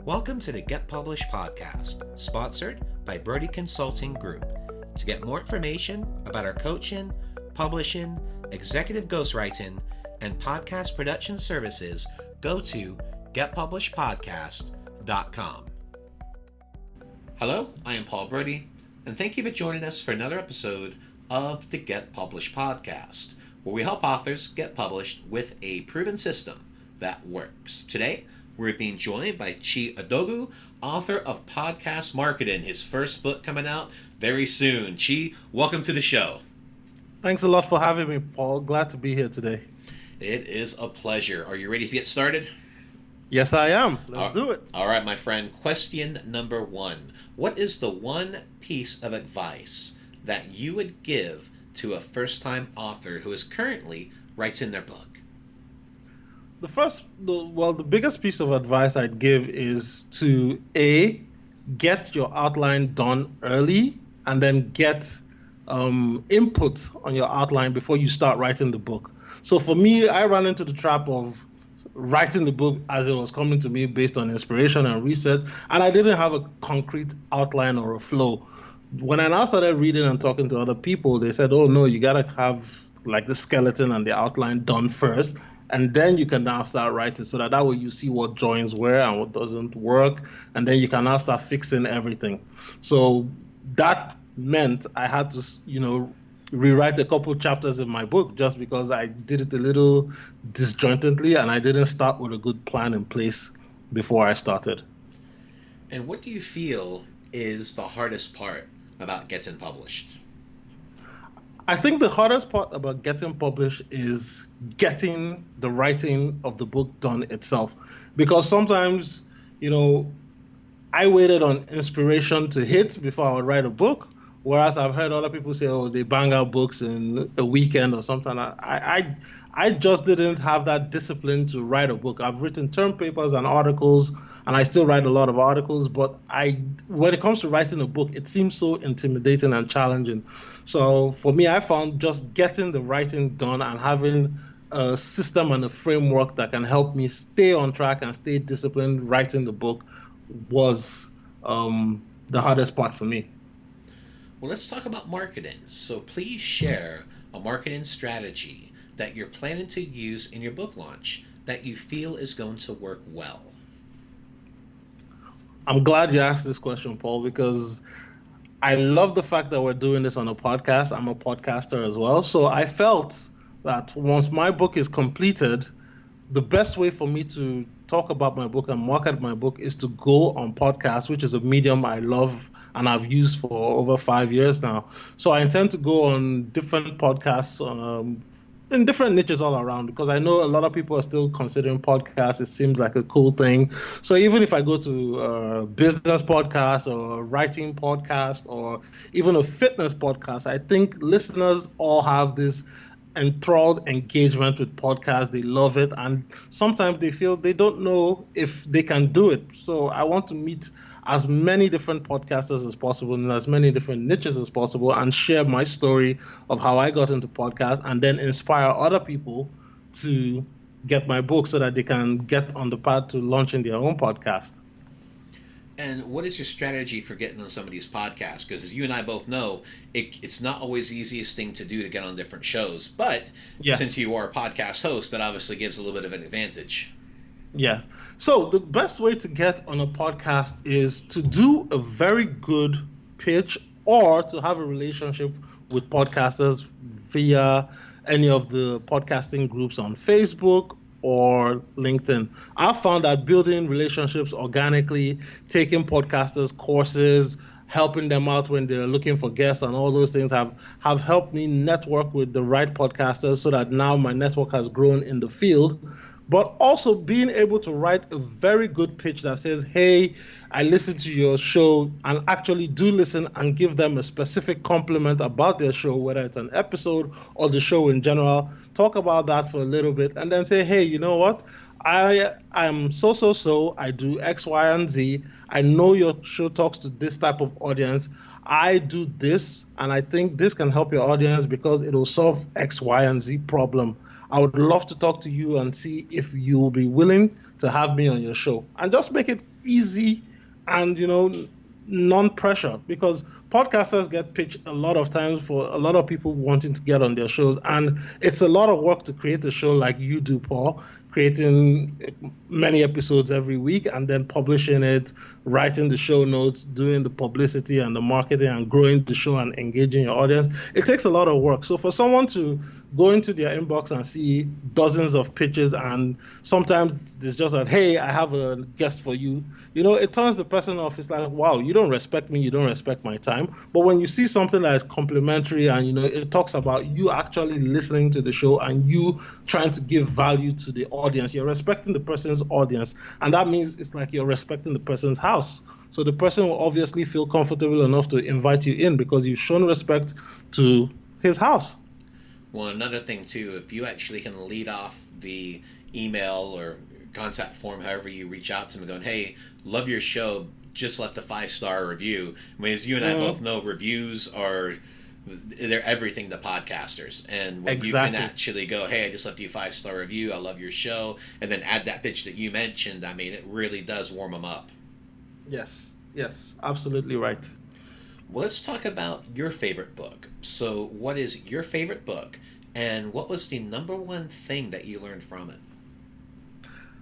Welcome to the Get Published podcast, sponsored by Brodie Consulting Group. To get more information about our coaching, publishing, executive ghostwriting, and podcast production services, go to getpublishedpodcast.com. Hello, I am Paul Brodie, and thank you for joining us for another episode of the Get Published podcast, where we help authors get published with a proven system that works. Today, we're being joined by Chi Odogwu, author of Podcast Marketing, his first book coming out very soon. Chi, welcome to the show. Thanks a lot for having me, Paul. Glad to be here today. It is a pleasure. Are you ready to get started? Yes, I am. Let's do it. All right, my friend. Question number one. What is the one piece of advice that you would give to a first-time author who is currently writing their book? The biggest piece of advice I'd give is to get your outline done early and then get input on your outline before you start writing the book. So for me, I ran into the trap of writing the book as it was coming to me based on inspiration and research, and I didn't have a concrete outline or a flow. When I now started reading and talking to other people, they said, oh no, you gotta have like the skeleton and the outline done first, and then you can now start writing, so that way you see what joins where and what doesn't work, and then you can now start fixing everything. So that meant I had to, rewrite a couple chapters in my book just because I did it a little disjointedly and I didn't start with a good plan in place before I started. And what do you feel is the hardest part about getting published? I think the hardest part about getting published is getting the writing of the book done itself. Because sometimes, I waited on inspiration to hit before I would write a book. Whereas I've heard other people say, oh, they bang out books in a weekend or something. I just didn't have that discipline to write a book. I've written term papers and articles, and I still write a lot of articles. But when it comes to writing a book, it seems so intimidating and challenging. So for me, I found just getting the writing done and having a system and a framework that can help me stay on track and stay disciplined writing the book was the hardest part for me. Well, let's talk about marketing. So please share a marketing strategy that you're planning to use in your book launch that you feel is going to work well. I'm glad you asked this question, Paul, because I love the fact that we're doing this on a podcast. I'm a podcaster as well. So I felt that once my book is completed, the best way for me to talk about my book and market my book is to go on podcasts, which is a medium I love and I've used for over 5 years now. So I intend to go on different podcasts in different niches all around, because I know a lot of people are still considering podcasts. It seems like a cool thing. So even if I go to a business podcast or a writing podcast or even a fitness podcast, I think listeners all have this enthralled engagement with podcasts. They love it, and sometimes they feel they don't know if they can do it. So I want to meet as many different podcasters as possible in as many different niches as possible and share my story of how I got into podcasts and then inspire other people to get my book so that they can get on the path to launching their own podcast. And what is your strategy for getting on some of these podcasts? Because as you and I both know, it's not always the easiest thing to do to get on different shows. But since you are a podcast host, that obviously gives a little bit of an advantage. Yeah. So the best way to get on a podcast is to do a very good pitch or to have a relationship with podcasters via any of the podcasting groups on Facebook or LinkedIn. I've found that building relationships organically, taking podcasters' courses, helping them out when they're looking for guests and all those things have helped me network with the right podcasters so that now my network has grown in the field. But also being able to write a very good pitch that says, hey, I listened to your show, and actually do listen and give them a specific compliment about their show, whether it's an episode or the show in general. Talk about that for a little bit and then say, hey, you know what? I am so, I do X, Y, and Z. I know your show talks to this type of audience. I do this, and I think this can help your audience because it will solve X, Y, and Z problem. I would love to talk to you and see if you will be willing to have me on your show. And just make it easy and, non-pressure, because podcasters get pitched a lot of times for a lot of people wanting to get on their shows, and it's a lot of work to create a show like you do, Paul, creating many episodes every week and then publishing it, writing the show notes, doing the publicity and the marketing and growing the show and engaging your audience. It takes a lot of work. So for someone to go into their inbox and see dozens of pitches, and sometimes it's just like, hey, I have a guest for you, it turns the person off. It's like, wow, you don't respect me, you don't respect my time. But when you see something that is complimentary and it talks about you actually listening to the show and you trying to give value to the audience, you're respecting the person's audience, and that means it's like you're respecting the person's house. So the person will obviously feel comfortable enough to invite you in because you've shown respect to his house. Well, another thing too, if you actually can lead off the email or contact form, however you reach out to them, going, hey, love your show, just left a 5-star review. I mean, as you and I both know, reviews they're everything to podcasters. And when you can actually go, hey, I just left you a 5-star review, I love your show, and then add that pitch that you mentioned, I mean, it really does warm them up. Yes, absolutely right. Well, let's talk about your favorite book. So what is your favorite book, and what was the number one thing that you learned from it?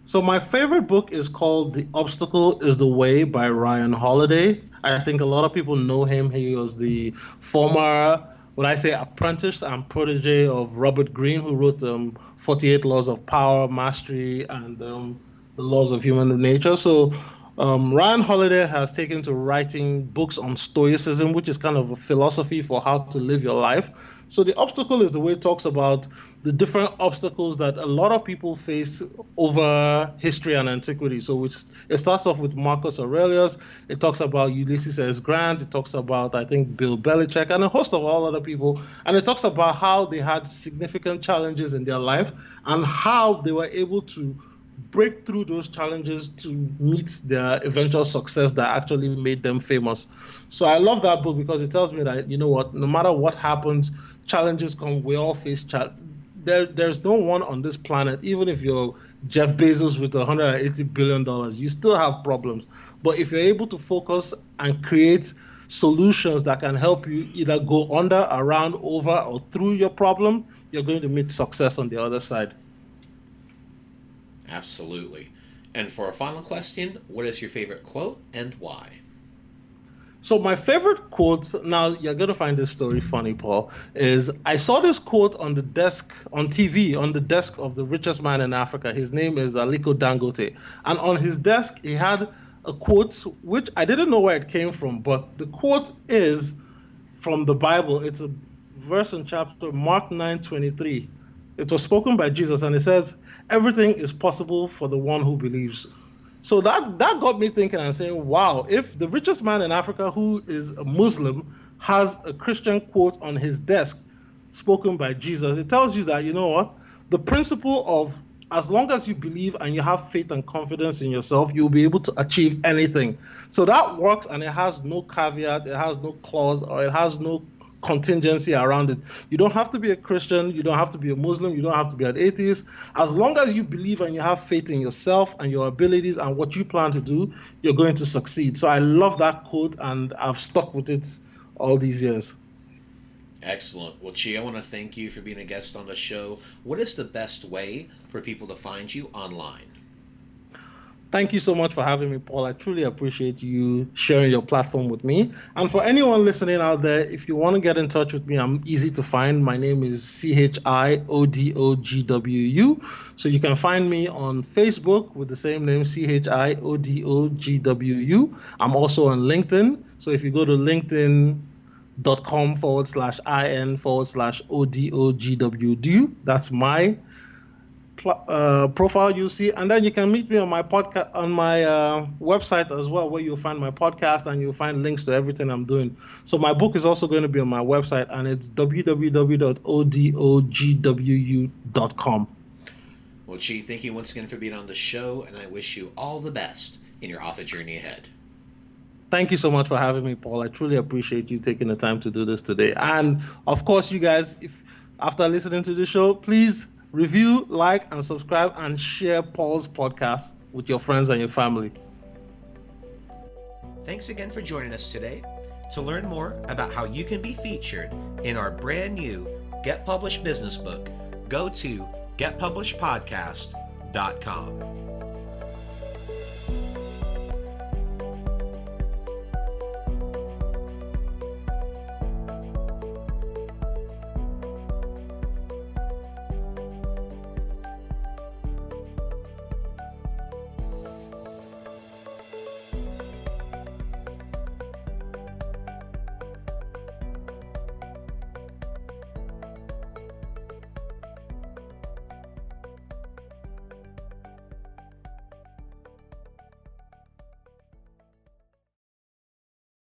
So my favorite book is called The Obstacle is the Way by Ryan Holiday. I think a lot of people know him. He was the former, apprentice and protege of Robert Greene, who wrote 48 Laws of Power, Mastery, and the Laws of Human Nature. So Ryan Holiday has taken to writing books on Stoicism, which is kind of a philosophy for how to live your life. So The Obstacle is the way it talks about the different obstacles that a lot of people face over history and antiquity. So it starts off with Marcus Aurelius. It talks about Ulysses S. Grant. It talks about, I think, Bill Belichick and a host of all other people. And it talks about how they had significant challenges in their life and how they were able to break through those challenges to meet their eventual success that actually made them famous. So I love that book because it tells me that, no matter what happens, challenges come, we all face there's no one on this planet, even if you're Jeff Bezos with $180 billion, you still have problems. But if you're able to focus and create solutions that can help you either go under, around, over, or through your problem, you're going to meet success on the other side. Absolutely. And for a final question, what is your favorite quote and why? So my favorite quote, now you're going to find this story funny, Paul, is I saw this quote on the desk, on TV, on the desk of the richest man in Africa. His name is Aliko Dangote. And on his desk, he had a quote, which I didn't know where it came from, but the quote is from the Bible. It's a verse in chapter Mark 9:23. It was spoken by Jesus, and it says, everything is possible for the one who believes. So that got me thinking and saying, wow, if the richest man in Africa, who is a Muslim, has a Christian quote on his desk spoken by Jesus, it tells you that, the principle of as long as you believe and you have faith and confidence in yourself, you'll be able to achieve anything. So that works, and it has no caveat, it has no clause, or it has no contingency around it. You don't have to be a Christian, you don't have to be a Muslim, you don't have to be an atheist. As long as you believe and you have faith in yourself and your abilities and what you plan to do, you're going to succeed. So I love that quote, and I've stuck with it all these years. Excellent. Well, Chi, I want to thank you for being a guest on the show. What is the best way for people to find you online? Thank you so much for having me, Paul. I truly appreciate you sharing your platform with me. And for anyone listening out there, if you want to get in touch with me, I'm easy to find. My name is ChiOdogwu. So you can find me on Facebook with the same name, ChiOdogwu. I'm also on LinkedIn. So if you go to linkedin.com/in/ODOGWU, that's my profile you'll see, and then you can meet me on my podcast, on my website as well, where you'll find my podcast and you'll find links to everything I'm doing. So my book is also going to be on my website, and it's www.odogwu.com. Well, Chi, thank you once again for being on the show, and I wish you all the best in your author journey ahead. Thank you so much for having me, Paul. I truly appreciate you taking the time to do this today. And of course, you guys, if after listening to the show, please review, like, and subscribe, and share Paul's podcast with your friends and your family. Thanks again for joining us today. To learn more about how you can be featured in our brand new Get Published business book, go to getpublishedpodcast.com.